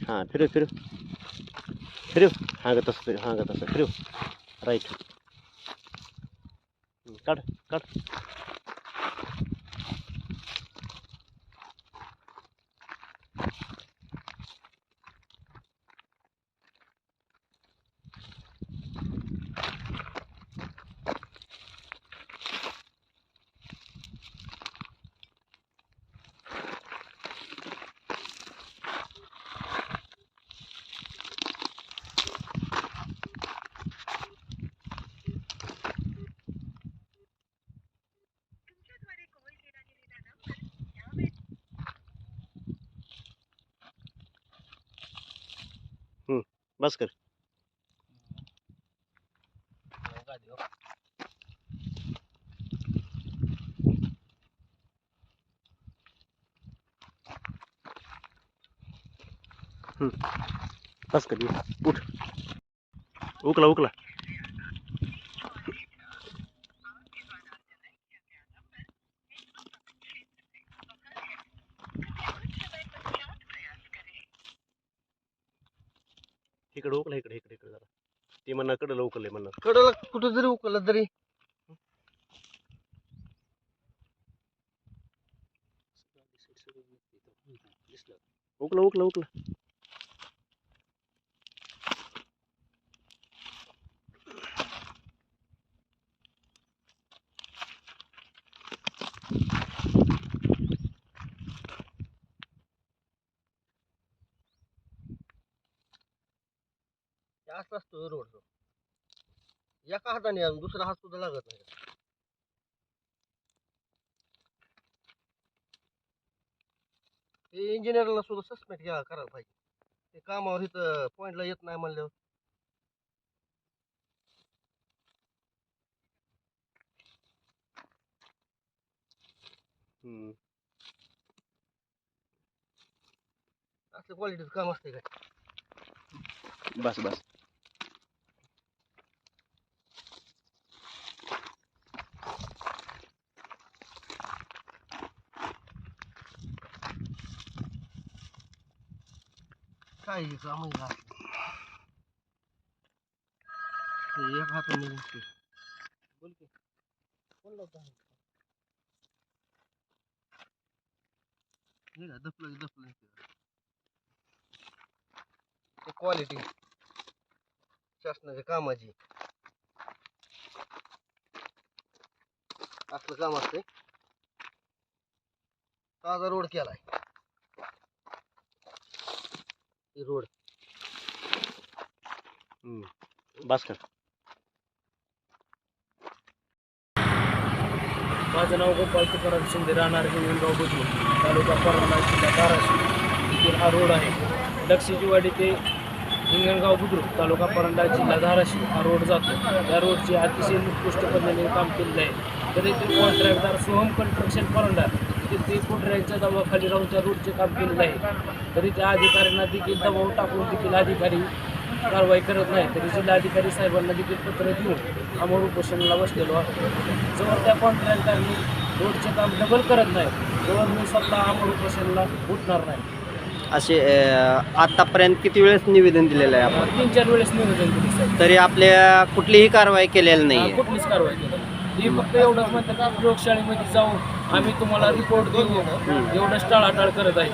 हां फिरव फिरव फिरव. हां ग तसं फिरव. हां ग तसं फिरव. राईट. काढ काढ. बस कर. बस कर. उठ. उकला उकला. इकडे उकला. इकडे इकडे इकडे जरा. ते म्हणा कडलं उकलले म्हणा. कडला कुठं जरी उकललं तरी उकला उकला उकला. जास्त असतो रोड तो. एका हाताने आणि दुसरा हात सुद्धा लागत नाही. ते इंजिनियरला सुद्धा सस्पेंड करायला पाहिजे. ते कामावर इथं पॉइंटला येत नाही म्हणल्यावर. असलं क्वालिटीचं काम असते काय. बस बस. काय हे काम आहे का? ते एक हाताने बोल की कोण लावतं आहे? हे का दपलं दपलं. ते क्वालिटी शासनाच्या कामाची असलं काम असते. ताजा रोड केलाय. रोड बस कर. माझं नाव गोपाल तुकाराम शिंदे, राहणार हिंगणगाव बुद्रुक, तालुका परंडा, जिल्हा धाराशिव. इथून हा रोड आहे. लक्षजीवाडी ते हिंगणगाव बुद्रुक, तालुका परंडा, जिल्हा धाराशिव हा रोड जातो. या रोडचे अतिशय उत्कृष्ट पद्धतीने काम केलेलं आहे. तर इथे कॉन्ट्रॅक्टदार सोहम कन्स्ट्रक्शन परंडा तिथे कॉन्ट्रॅक्टच्या दबावाखाली राहून त्या रोडचे काम केलेलं आहे. तरी त्या अधिकाऱ्यांना देखील दबाव टाकून देखील अधिकारी कारवाई करत नाही. तरी जिल्हाधिकारी साहेबांना देखील पत्र देऊन आम्ही उपोषणाला बसलेलो आहे. जवळ त्या कॉन्ट्रॅक्टरनी रोडचे काम डबल करत नाही तेव्हा मी स्वतः आम्ही उपोषणाला उठणार नाही. असे आतापर्यंत किती वेळेस निवेदन दिलेलं आहे आपण? 3-4 वेळेस निवेदन केले साहेब. तरी आपल्या कुठलीही कारवाई केलेली नाही. कुठलीच कारवाई केली. ही फक्त एवढंच म्हणतात की प्रयोगशाळेमध्ये जाऊन आम्ही तुम्हाला रिपोर्ट देऊ एवढंच टाळाटाळ करत आहे.